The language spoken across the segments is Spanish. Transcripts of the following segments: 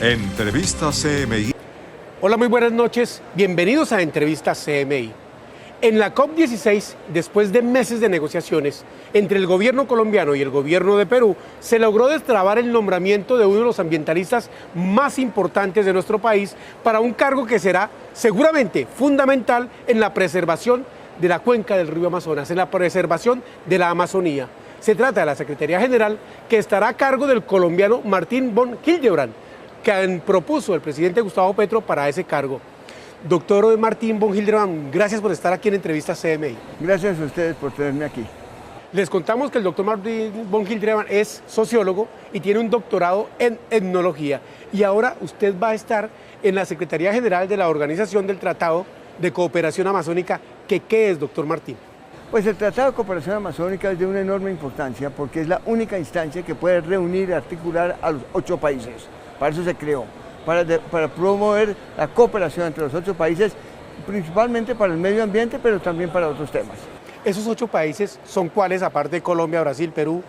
Entrevista CMI. Hola, muy buenas noches. Bienvenidos a Entrevista CMI. En la COP16, después de meses de negociaciones entre el gobierno colombiano y el gobierno de Perú, se logró destrabar el nombramiento de uno de los ambientalistas más importantes de nuestro país para un cargo que será seguramente fundamental en la preservación de la cuenca del río Amazonas, en la preservación de la Amazonía. Se trata de la Secretaría General, que estará a cargo del colombiano Martín von Hildebrand, que propuso el presidente Gustavo Petro para ese cargo. Doctor Martín von Hildebrand, gracias por estar aquí en Entrevista CMI. Gracias a ustedes por tenerme aquí. Les contamos que el doctor Martín von Hildebrand es sociólogo y tiene un doctorado en etnología. Y ahora usted va a estar en la Secretaría General de la Organización del Tratado de Cooperación Amazónica. ¿Qué es, doctor Martín? Pues el Tratado de Cooperación Amazónica es de una enorme importancia porque es la única instancia que puede reunir y articular a los 8 países. Para eso se creó, para promover la cooperación entre los 8 países, principalmente para el medio ambiente, pero también para otros temas. ¿Esos 8 países son cuáles, aparte de Colombia, Brasil, Perú?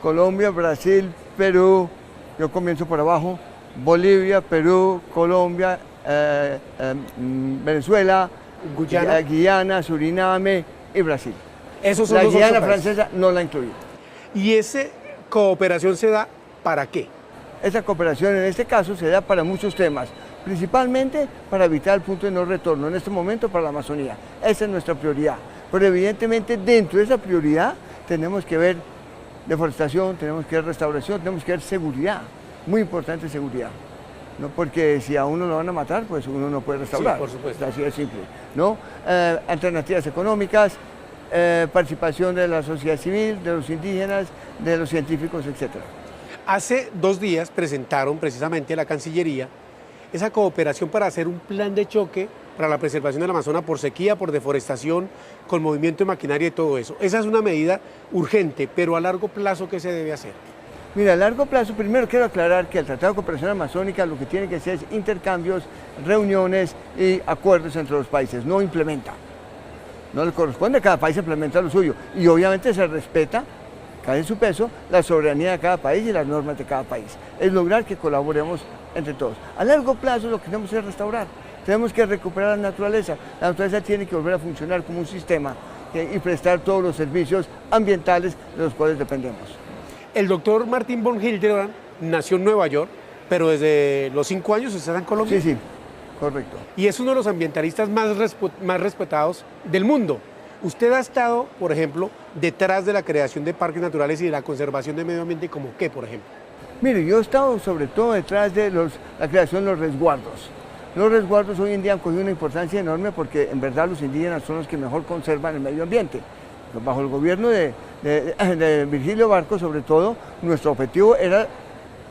Colombia, Brasil, Perú, yo comienzo por abajo, Bolivia, Perú, Colombia, Venezuela, Guyana, Suriname y Brasil. Esos son la los Guyana 8 países. francesa no la incluí. ¿Y esa cooperación se da para qué? Esa cooperación en este caso se da para muchos temas, principalmente para evitar el punto de no retorno, en este momento para la Amazonía. Esa es nuestra prioridad, pero evidentemente dentro de esa prioridad tenemos que ver deforestación, tenemos que ver restauración, tenemos que ver seguridad, muy importante seguridad, ¿no? Porque si a uno lo van a matar, pues uno no puede restaurar. Sí, por supuesto. Así de simple, ¿no? Alternativas económicas, participación de la sociedad civil, de los indígenas, de los científicos, etcétera. Hace 2 días presentaron precisamente a la Cancillería esa cooperación para hacer un plan de choque para la preservación del Amazonas por sequía, por deforestación, con movimiento de maquinaria y todo eso. Esa es una medida urgente, pero a largo plazo, ¿qué se debe hacer? Mira, a largo plazo, primero quiero aclarar que el Tratado de Cooperación Amazónica lo que tiene que hacer es intercambios, reuniones y acuerdos entre los países, no implementa. No le corresponde a cada país implementar lo suyo y obviamente se respeta, cae en su peso, la soberanía de cada país y las normas de cada país. Es lograr que colaboremos entre todos. A largo plazo lo que tenemos es restaurar, tenemos que recuperar la naturaleza. La naturaleza tiene que volver a funcionar como un sistema y prestar todos los servicios ambientales de los cuales dependemos. El doctor Martín von Hildebrand nació en Nueva York, pero desde los 5 años usted está en Colombia. Sí, correcto. Y es uno de los ambientalistas más respetados del mundo. Usted ha estado, por ejemplo, detrás de la creación de parques naturales y de la conservación del medio ambiente, ¿como qué, por ejemplo? Mire, yo he estado sobre todo detrás de la creación de los resguardos. Los resguardos hoy en día han cogido una importancia enorme porque en verdad los indígenas son los que mejor conservan el medio ambiente. Bajo el gobierno de Virgilio Barco, sobre todo, nuestro objetivo era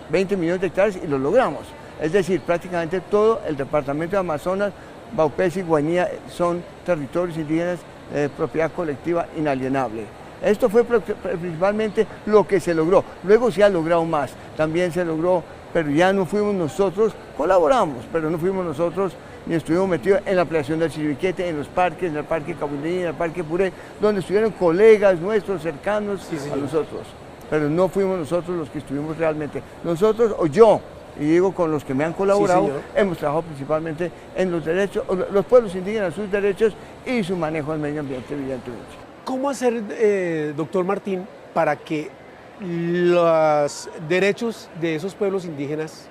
20 millones de hectáreas y lo logramos. Es decir, prácticamente todo el departamento de Amazonas, Baupés y Guainía son territorios indígenas de propiedad colectiva inalienable. Esto fue principalmente lo que se logró. Luego se ha logrado más, también se logró, pero ya no fuimos nosotros, colaboramos, pero no fuimos nosotros ni estuvimos metidos en la ampliación del Chiribiquete, en los parques, en el Parque Cabullín, en el Parque Puré, donde estuvieron colegas nuestros cercanos a nosotros. Pero no fuimos nosotros los que estuvimos realmente. Nosotros, o yo, y digo con los que me han colaborado, hemos trabajado principalmente en los derechos, los pueblos indígenas, sus derechos y su manejo del medio ambiente, evidentemente. ¿Cómo hacer, doctor Martín, para que los derechos de esos pueblos indígenas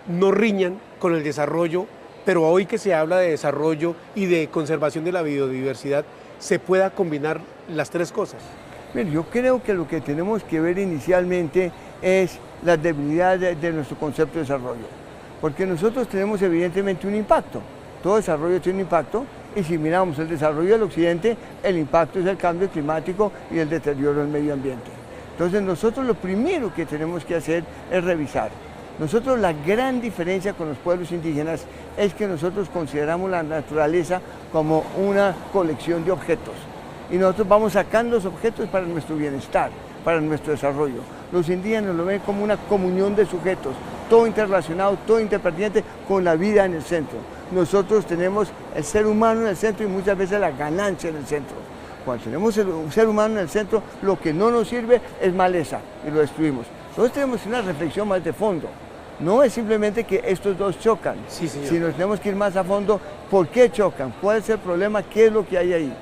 no riñan con el desarrollo, pero hoy que se habla de desarrollo y de conservación de la biodiversidad, se pueda combinar las 3 cosas? Mire, yo creo que lo que tenemos que ver inicialmente es las debilidades de nuestro concepto de desarrollo, porque nosotros tenemos evidentemente un impacto, todo desarrollo tiene un impacto, y si miramos el desarrollo del occidente, el impacto es el cambio climático y el deterioro del medio ambiente. Entonces nosotros lo primero que tenemos que hacer es revisar. Nosotros la gran diferencia con los pueblos indígenas es que nosotros consideramos la naturaleza como una colección de objetos y nosotros vamos sacando los objetos para nuestro bienestar, para nuestro desarrollo. Los indígenas lo ven como una comunión de sujetos, todo interrelacionado, todo interpertinente con la vida en el centro. Nosotros tenemos el ser humano en el centro y muchas veces la ganancia en el centro. Cuando tenemos el ser humano en el centro, lo que no nos sirve es maleza y lo destruimos. Nosotros tenemos una reflexión más de fondo. No es simplemente que estos dos chocan, Sí, señor. sino tenemos que ir más a fondo. ¿Por qué chocan? ¿Cuál es el problema? ¿Qué es lo que hay ahí?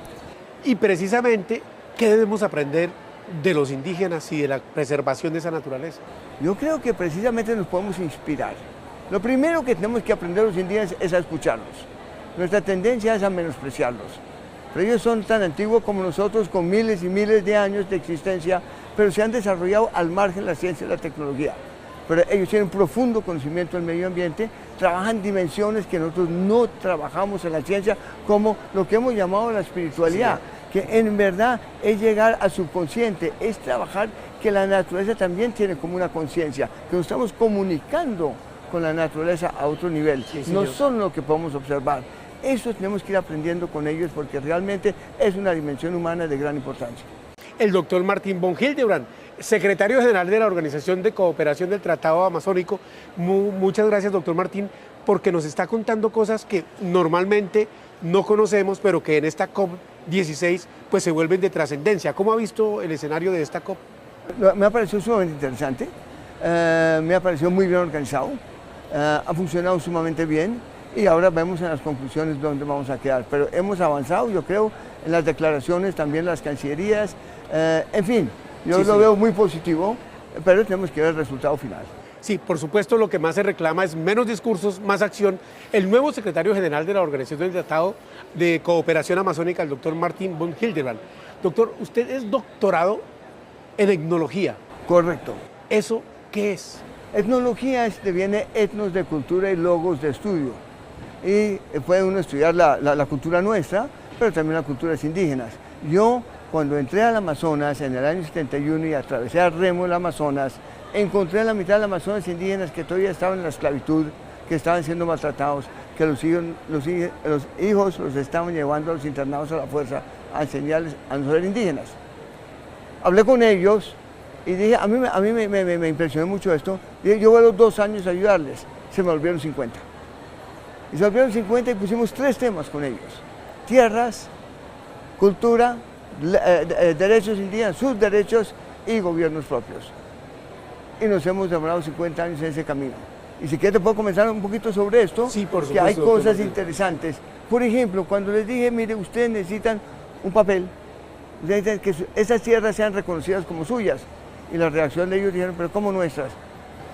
Y precisamente, ¿qué debemos aprender de los indígenas y de la preservación de esa naturaleza? Yo creo que precisamente nos podemos inspirar. Lo primero que tenemos que aprender los indígenas es a escucharlos. Nuestra tendencia es a menospreciarlos. Pero ellos son tan antiguos como nosotros, con miles y miles de años de existencia, pero se han desarrollado al margen de la ciencia y la tecnología. Pero ellos tienen profundo conocimiento del medio ambiente, trabajan dimensiones que nosotros no trabajamos en la ciencia, como lo que hemos llamado la espiritualidad, que en verdad es llegar al subconsciente, es trabajar que la naturaleza también tiene como una conciencia, que nos estamos comunicando con la naturaleza a otro nivel, no solo lo que podemos observar. Eso tenemos que ir aprendiendo con ellos porque realmente es una dimensión humana de gran importancia. El doctor Martín von Hildebrand, secretario general de la Organización de Cooperación del Tratado Amazónico. Muchas gracias, doctor Martín, porque nos está contando cosas que normalmente no conocemos, pero que en esta COP16 pues se vuelven de trascendencia. ¿Cómo ha visto el escenario de esta COP? Me ha parecido sumamente interesante, me ha parecido muy bien organizado, ha funcionado sumamente bien y ahora vemos en las conclusiones dónde vamos a quedar. Pero hemos avanzado, yo creo, en las declaraciones, también las cancillerías, en fin, yo lo veo muy positivo, pero tenemos que ver el resultado final. Sí, por supuesto, lo que más se reclama es menos discursos, más acción. El nuevo secretario general de la Organización del Tratado de Cooperación Amazónica, el doctor Martín von Hildebrand. Doctor, usted es doctorado en etnología. Correcto. ¿Eso qué es? Etnología viene etnos de cultura y logos de estudio. Y puede uno estudiar la cultura nuestra, pero también las culturas indígenas. Yo, cuando entré al Amazonas en el año 71 y atravesé a remo el Amazonas, encontré en la mitad del Amazonas indígenas que todavía estaban en la esclavitud, que estaban siendo maltratados, que los hijos los estaban llevando a los internados a la fuerza a enseñarles a no ser indígenas. Hablé con ellos y dije, a mí me impresionó mucho esto. Dije, yo voy a los 2 años a ayudarles. Se me volvieron 50. Y se volvieron 50 y pusimos 3 temas con ellos. Tierras, cultura, derechos indígenas, sus derechos y gobiernos propios. Y nos hemos demorado 50 años en ese camino. Y si quieres te puedo comenzar un poquito sobre esto, sí, por supuesto, que hay cosas doctor. Interesantes. Por ejemplo, cuando les dije, mire, ustedes necesitan un papel, necesitan que esas tierras sean reconocidas como suyas. Y la reacción de ellos dijeron, pero ¿cómo nuestras?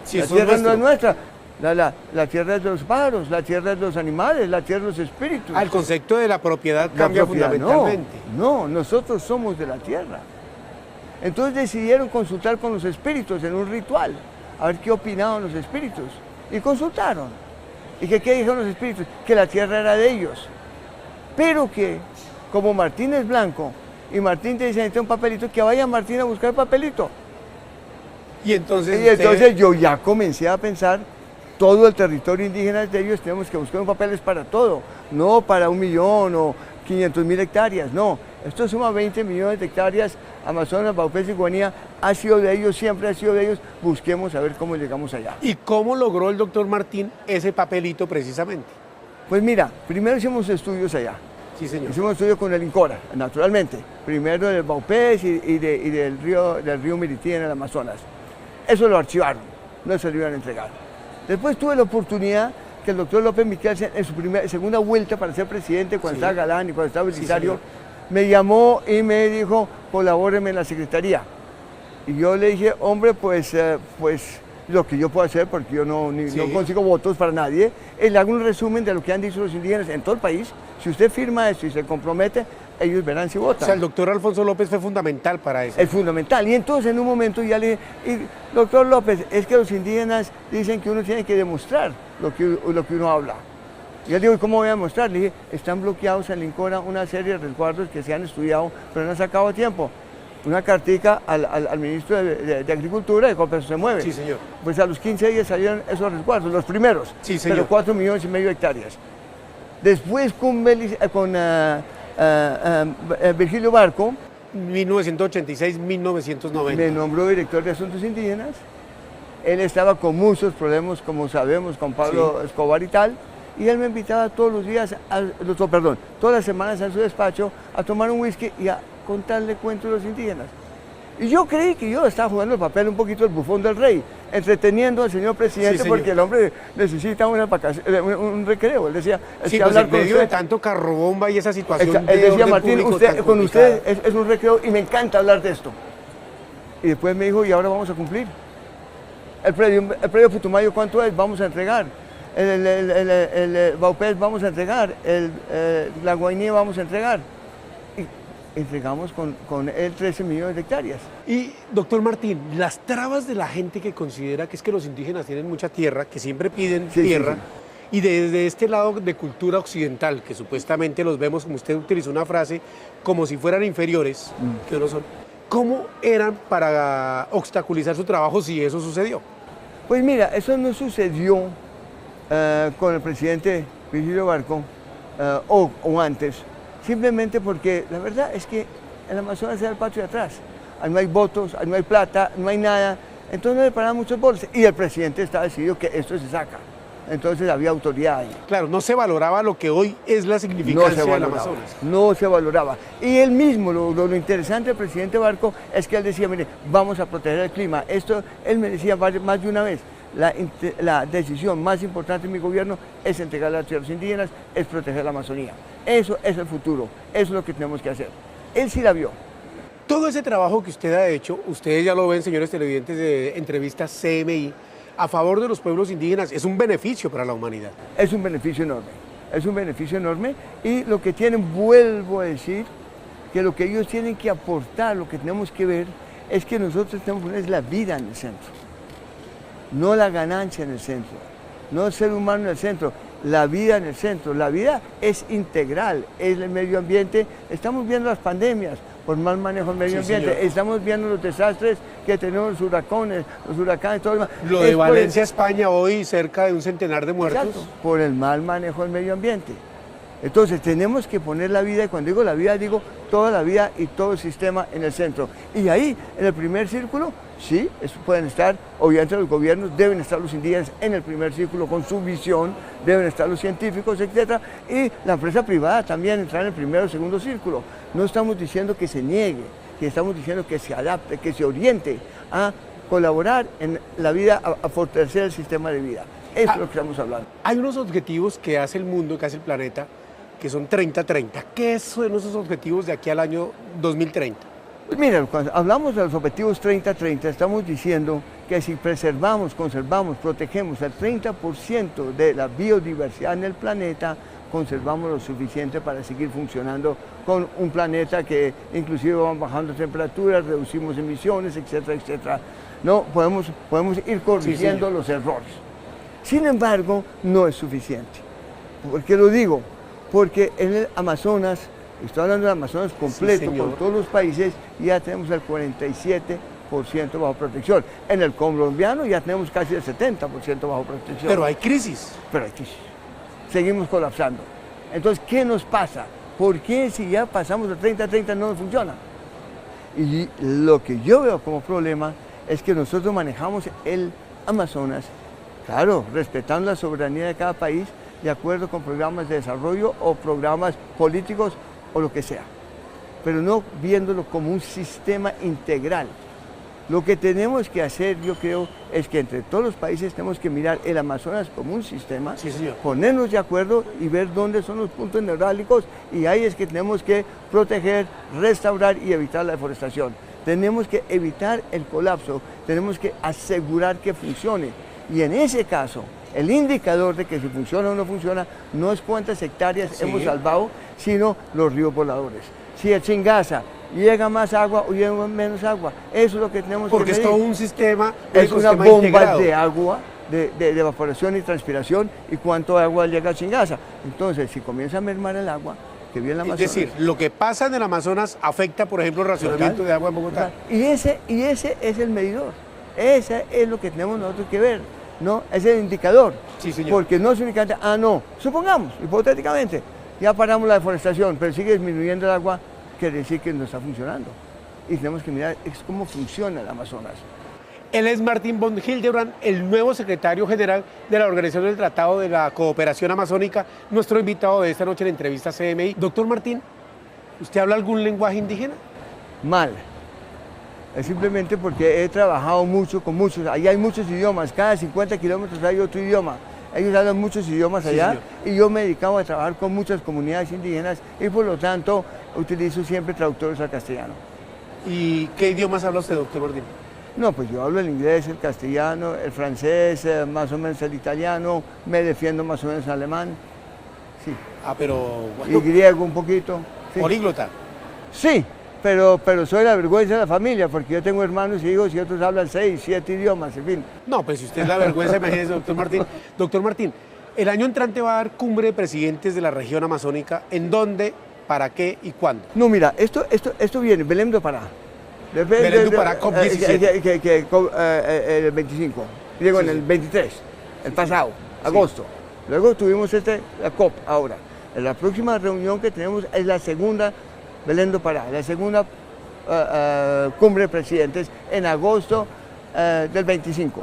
Sí, la tierra no es nuestra. La tierra es de los pájaros, la tierra es de los animales, la tierra es de los espíritus. El concepto de la propiedad cambia fundamentalmente. No, nosotros somos de la tierra. Entonces decidieron consultar con los espíritus en un ritual, a ver qué opinaban los espíritus. Y consultaron. ¿Y qué dijeron los espíritus? Que la tierra era de ellos. Pero que, como Martín es blanco, y Martín te dice, necesita un papelito, que vaya Martín a buscar el papelito. Y entonces yo ya comencé a pensar, todo el territorio indígena es de ellos, tenemos que buscar papeles para todo, no para 1 millón o 500.000 hectáreas, no. Esto suma 20 millones de hectáreas, Amazonas, Baupés y Guanía, ha sido de ellos, siempre ha sido de ellos, busquemos a ver cómo llegamos allá. ¿Y cómo logró el doctor Martín ese papelito precisamente? Pues mira, primero hicimos estudios allá. Sí, señor. Hicimos estudios con el INCORA, naturalmente. Primero del Baupés y del río Mirití en el Amazonas. Eso lo archivaron, no se lo iban a entregar. Después tuve la oportunidad que el doctor López Miquelsen, en su segunda vuelta para ser presidente, cuando estaba Galán y cuando estaba Belisario, me llamó y me dijo, colabóreme en la secretaría. Y yo le dije, hombre, pues lo que yo puedo hacer, porque yo no consigo votos para nadie, le hago un resumen de lo que han dicho los indígenas en todo el país. Si usted firma esto y se compromete, ellos verán si votan. O sea, el doctor Alfonso López fue fundamental para eso. Es fundamental. Y entonces en un momento ya le dije, doctor López, es que los indígenas dicen que uno tiene que demostrar lo que uno habla. Y yo digo, ¿y cómo voy a demostrar? Le dije, están bloqueados en Lincora una serie de resguardos que se han estudiado, pero no han sacado a tiempo. Una cartica al ministro de Agricultura y con eso se mueve. Sí, señor. Pues a los 15 días salieron esos resguardos, los primeros. Sí, señor. Pero 4,5 millones de hectáreas. Después con Virgilio Barco, 1986-1990. me nombró director de Asuntos Indígenas. Él estaba con muchos problemas, como sabemos, con Pablo Escobar y tal, y él me invitaba todos los días, todas las semanas a su despacho a tomar un whisky y a contarle cuentos a los indígenas. Y yo creí que yo estaba jugando el papel un poquito el bufón del rey, entreteniendo al señor presidente, Sí, señor. porque el hombre necesita un recreo. Él decía, es Sí, que pues hablar en con medio usted. de tanto carrobomba y esa situación Él de decía, orden Martín, público usted, tan con usted complicada. es un recreo y me encanta hablar de esto. Y después me dijo, y ahora vamos a cumplir. El predio Putumayo, ¿cuánto es? Vamos a entregar. El Baupés vamos a entregar. La Guainía vamos a entregar. Y entregamos con él 13 millones de hectáreas. Y, doctor Martín, las trabas de la gente que considera que es que los indígenas tienen mucha tierra, que siempre piden Sí, sí, tierra, sí. y desde este lado de cultura occidental, que supuestamente los vemos, como usted utilizó una frase, como si fueran inferiores, que no son, ¿cómo eran para obstaculizar su trabajo si eso sucedió? Pues mira, eso no sucedió con el presidente Virgilio Barco o antes, simplemente porque la verdad es que el Amazonas era el patio de atrás. Ahí no hay votos, ahí no hay plata, no hay nada, entonces no le paraban muchos votos. Y el presidente estaba decidido que esto se saca. Entonces había autoridad ahí. Claro, no se valoraba lo que hoy es la significancia del Amazonas. No se valoraba. Y él mismo, lo interesante del presidente Barco es que él decía, mire, vamos a proteger el clima. Esto, él me decía más de una vez, la decisión más importante de mi gobierno es entregar las tierras indígenas, es proteger la Amazonía. Eso es el futuro, eso es lo que tenemos que hacer. Él sí la vio. Todo ese trabajo que usted ha hecho, ustedes ya lo ven, señores televidentes de entrevistas CMI, a favor de los pueblos indígenas, es un beneficio para la humanidad. Es un beneficio enorme, es un beneficio enorme y lo que tienen, vuelvo a decir, que lo que ellos tienen que aportar, lo que tenemos que ver, es que nosotros tenemos que poner la vida en el centro, no la ganancia en el centro, no el ser humano en el centro, la vida en el centro. La vida es integral, es el medio ambiente. Estamos viendo las pandemias por mal manejo del medio ambiente, señor. estamos viendo los desastres que tenemos, los huracanes, todo lo demás. Lo de Valencia, España, hoy cerca de un centenar de muertos. Exacto, por el mal manejo del medio ambiente. Entonces tenemos que poner la vida, y cuando digo la vida, digo toda la vida y todo el sistema en el centro. Y ahí, en el primer círculo, sí, pueden estar, obviamente los gobiernos, deben estar los indígenas en el primer círculo con su visión, deben estar los científicos, etc. Y la empresa privada también entra en el primero o segundo círculo. No estamos diciendo que se niegue, que estamos diciendo que se adapte, que se oriente a colaborar en la vida, a fortalecer el sistema de vida. Eso es lo que estamos hablando. Hay unos objetivos que hace el mundo, que hace el planeta, que son 30-30. ¿Qué son esos objetivos de aquí al año 2030? Pues mira, cuando hablamos de los objetivos 30-30, estamos diciendo que si preservamos, conservamos, protegemos el 30% de la biodiversidad en el planeta, conservamos lo suficiente para seguir funcionando con un planeta que inclusive van bajando temperaturas, reducimos emisiones, etcétera, etcétera. No, podemos ir corrigiendo los errores. Sin embargo, no es suficiente. ¿Por qué lo digo? Porque en el Amazonas, estoy hablando del Amazonas completo, con todos los países, ya tenemos el 47% bajo protección. En el colombiano ya tenemos casi el 70% bajo protección. Pero hay crisis. Seguimos colapsando. Entonces, ¿qué nos pasa? ¿Por qué si ya pasamos de 30-30 no nos funciona? Y lo que yo veo como problema es que nosotros manejamos el Amazonas, claro, respetando la soberanía de cada país, de acuerdo con programas de desarrollo o programas políticos o lo que sea, pero no viéndolo como un sistema integral. Lo que tenemos que hacer, yo creo, es que entre todos los países tenemos que mirar el Amazonas como un sistema, ponernos de acuerdo y ver dónde son los puntos neurálgicos, y ahí es que tenemos que proteger, restaurar y evitar la deforestación. Tenemos que evitar el colapso, tenemos que asegurar que funcione, y en ese caso, el indicador de que si funciona o no funciona no es cuántas hectáreas hemos salvado, sino los ríos voladores. Si a Chingaza llega más agua o llega menos agua, eso es lo que tenemos que medir. Porque es todo un sistema, es una bomba de agua, de evaporación y transpiración, y cuánto agua llega a Chingaza. Entonces, si comienza a mermar el agua, que viene el Amazonas. Es decir, lo que pasa en el Amazonas afecta, por ejemplo, el racionamiento de agua en Bogotá. Y ese es el medidor, ese es lo que tenemos nosotros que ver. No, es el indicador, porque no es únicamente, supongamos, hipotéticamente, ya paramos la deforestación, pero sigue disminuyendo el agua, quiere decir que no está funcionando. Y tenemos que mirar cómo funciona el Amazonas. Él es Martín von Hildebrand, el nuevo secretario general de la Organización del Tratado de la Cooperación Amazónica, nuestro invitado de esta noche en la entrevista CMI. Doctor Martín, ¿usted habla algún lenguaje indígena? Mal. Es simplemente porque he trabajado mucho con muchos, allá hay muchos idiomas, cada 50 kilómetros hay otro idioma. Ellos hablan muchos idiomas allá, señor. y yo me he dedicado a trabajar con muchas comunidades indígenas y por lo tanto utilizo siempre traductores al castellano. ¿Y qué idiomas habla usted, doctor Martín? No, pues yo hablo el inglés, el castellano, el francés, más o menos el italiano, me defiendo más o menos en alemán, sí. Ah, pero Y bueno, griego un poquito. Sí, políglota. sí, pero soy la vergüenza de la familia porque yo tengo hermanos y hijos y otros hablan 6, 7 idiomas, en fin. No, pues si usted es la vergüenza, imagínese, doctor Martín. Doctor Martín, el año entrante va a haber cumbre de presidentes de la región amazónica. ¿En dónde, para qué y cuándo? No, mira, esto viene, Belém do Pará. Belém do Pará, COP17. El 25, digo en el 23, el pasado, agosto. Luego tuvimos la COP ahora. La próxima reunión que tenemos es la segunda Belém do Pará, la segunda cumbre de presidentes en agosto del 25.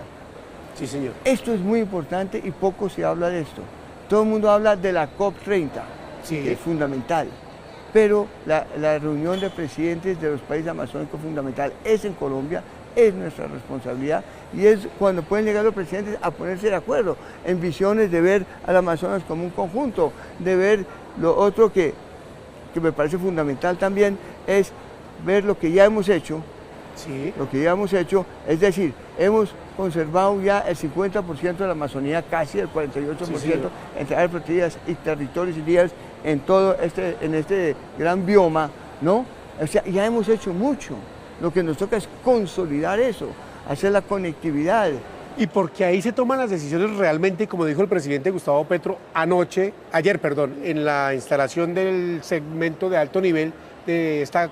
Sí, señor. Esto es muy importante y poco se habla de esto. Todo el mundo habla de la COP30, Sí. que es fundamental, pero la reunión de presidentes de los países amazónicos fundamental es en Colombia, es nuestra responsabilidad y es cuando pueden llegar los presidentes a ponerse de acuerdo en visiones de ver al Amazonas como un conjunto, de ver lo otro que me parece fundamental también es ver lo que ya hemos hecho. Sí. Lo que ya hemos hecho, es decir, hemos conservado ya el 50% de la Amazonía, casi el 48% Sí, señor. entre áreas protegidas y territorios indígenas en todo este gran bioma, ¿no? O sea, ya hemos hecho mucho. Lo que nos toca es consolidar eso, hacer la conectividad. Y porque ahí se toman las decisiones realmente, como dijo el presidente Gustavo Petro ayer, en la instalación del segmento de alto nivel de esta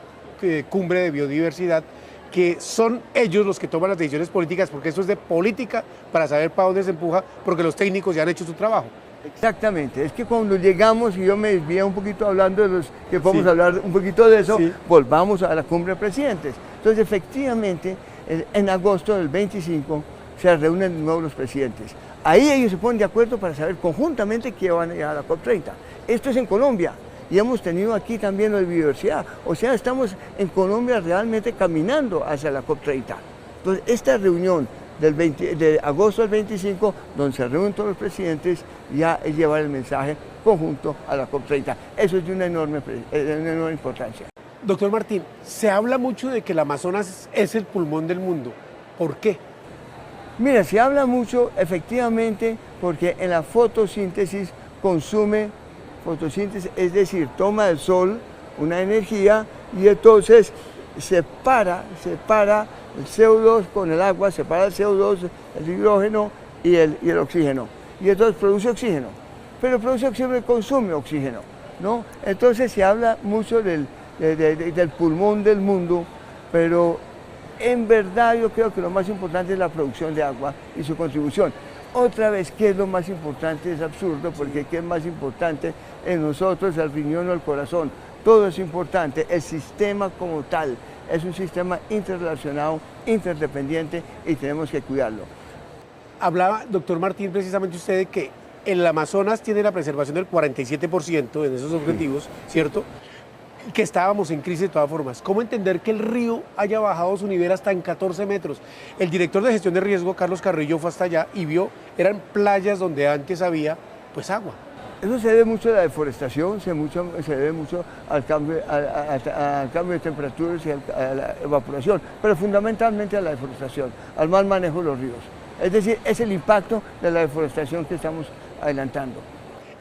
cumbre de biodiversidad, que son ellos los que toman las decisiones políticas, porque eso es de política para saber para dónde se empuja, porque los técnicos ya han hecho su trabajo. Exactamente, es que cuando llegamos, y yo me desvié un poquito hablando de los que podemos Sí. hablar un poquito de eso, Sí. volvamos a la cumbre de presidentes. Entonces, efectivamente, en agosto del 25 se reúnen de nuevo los presidentes. Ahí ellos se ponen de acuerdo para saber conjuntamente qué van a llegar a la COP30. Esto es en Colombia. Y hemos tenido aquí también lo de biodiversidad. O sea, estamos en Colombia realmente caminando hacia la COP30. Entonces, esta reunión de agosto del 25, donde se reúnen todos los presidentes, ya es llevar el mensaje conjunto a la COP30. Eso es de una enorme importancia. Doctor Martín, se habla mucho de que el Amazonas es el pulmón del mundo. ¿Por qué? Mira, se habla mucho efectivamente porque en la fotosíntesis es decir, toma del sol una energía y entonces separa el CO2 con el agua, separa el CO2, el hidrógeno y el oxígeno. Y entonces produce oxígeno, pero produce oxígeno y consume oxígeno, ¿no? Entonces se habla mucho del pulmón del mundo, pero en verdad yo creo que lo más importante es la producción de agua y su contribución. Otra vez, ¿qué es lo más importante? Es absurdo, porque ¿qué es más importante en nosotros? El riñón o el corazón. Todo es importante. El sistema como tal es un sistema interrelacionado, interdependiente y tenemos que cuidarlo. Hablaba, doctor Martín, precisamente usted de que el Amazonas tiene la preservación del 47% en esos objetivos, ¿cierto? Que estábamos en crisis de todas formas. ¿Cómo entender que el río haya bajado su nivel hasta en 14 metros? El director de gestión de riesgo, Carlos Carrillo, fue hasta allá y vio, eran playas donde antes había, pues, agua. Eso se debe mucho a la deforestación, se debe mucho al cambio de temperaturas y a la evaporación, pero fundamentalmente a la deforestación, al mal manejo de los ríos. Es decir, es el impacto de la deforestación que estamos adelantando.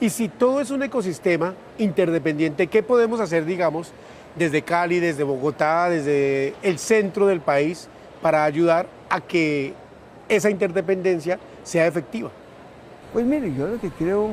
Y si todo es un ecosistema interdependiente, ¿qué podemos hacer, digamos, desde Cali, desde Bogotá, desde el centro del país, para ayudar a que esa interdependencia sea efectiva? Pues mire, yo lo que creo,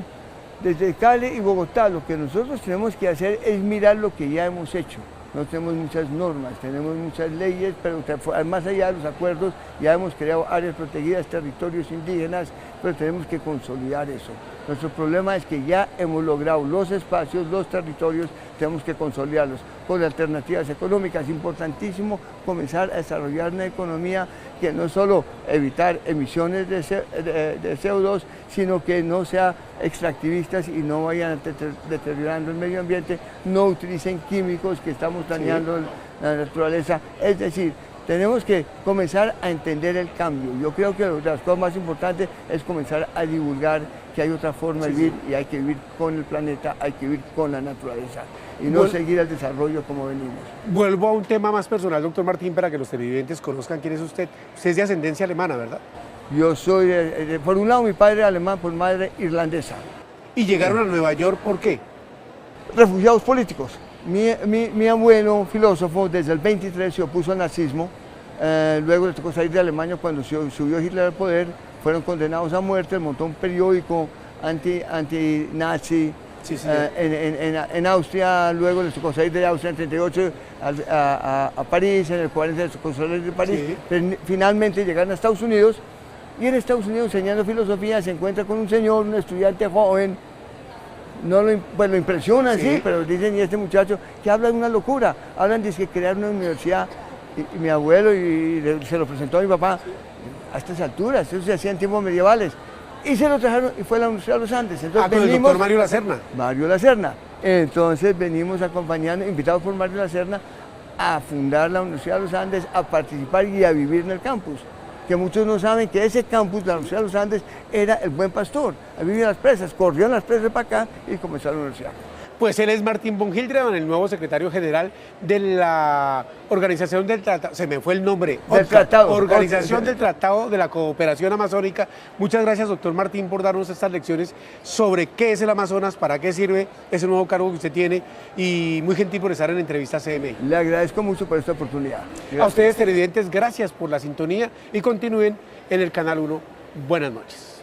desde Cali y Bogotá, lo que nosotros tenemos que hacer es mirar lo que ya hemos hecho. No tenemos muchas normas, tenemos muchas leyes, pero más allá de los acuerdos ya hemos creado áreas protegidas, territorios indígenas, pero tenemos que consolidar eso. Nuestro problema es que ya hemos logrado los espacios, los territorios, tenemos que consolidarlos con alternativas económicas. Es importantísimo comenzar a desarrollar una economía que no solo evitar emisiones de CO2, sino que no sea extractivistas y no vayan deteriorando el medio ambiente, no utilicen químicos que estamos dañando la naturaleza. Es decir, Tenemos que comenzar a entender el cambio. Yo creo que una de las cosas más importantes es comenzar a divulgar que hay otra forma de vivir y hay que vivir con el planeta, hay que vivir con la naturaleza y no seguir el desarrollo como venimos. Vuelvo a un tema más personal, doctor Martín, para que los televidentes conozcan quién es usted. Usted es de ascendencia alemana, ¿verdad? Yo soy, por un lado mi padre alemán, por madre irlandesa. ¿Y llegaron a Nueva York por qué? Refugiados políticos. Mi abuelo, filósofo, desde el 23 se opuso al nazismo, luego le tocó salir de Alemania cuando subió Hitler al poder, fueron condenados a muerte, montó un periódico anti-nazi en Austria, luego les tocó salir de Austria en el 38 a París, en el 40 les tocó salir de París, pero finalmente llegaron a Estados Unidos y en Estados Unidos enseñando filosofía se encuentra con un señor, un estudiante joven. No lo impresiona, sí, pero dicen, y este muchacho, que habla de una locura, hablan de que crear una universidad, y mi abuelo se lo presentó a mi papá, a estas alturas, eso se hacía en tiempos medievales, y se lo trajeron, y fue a la Universidad de los Andes. Entonces, con el doctor Mario Lacerna. Mario Lacerna. Entonces venimos acompañando, invitados por Mario Lacerna, a fundar la Universidad de los Andes, a participar y a vivir en el campus. Que muchos no saben que ese campus de la Universidad de los Andes era el Buen Pastor. Ahí vivían las presas, corrieron las presas para acá y comenzó la universidad. Pues él es Martín von Hildebrand, el nuevo secretario general de la Organización del Tratado, se me fue el nombre, Organización del Tratado de la Cooperación Amazónica. Muchas gracias, doctor Martín, por darnos estas lecciones sobre qué es el Amazonas, para qué sirve ese nuevo cargo que usted tiene, y muy gentil por estar en Entrevista CMI. Le agradezco mucho por esta oportunidad. Gracias. A ustedes, televidentes, gracias por la sintonía y continúen en el Canal 1. Buenas noches.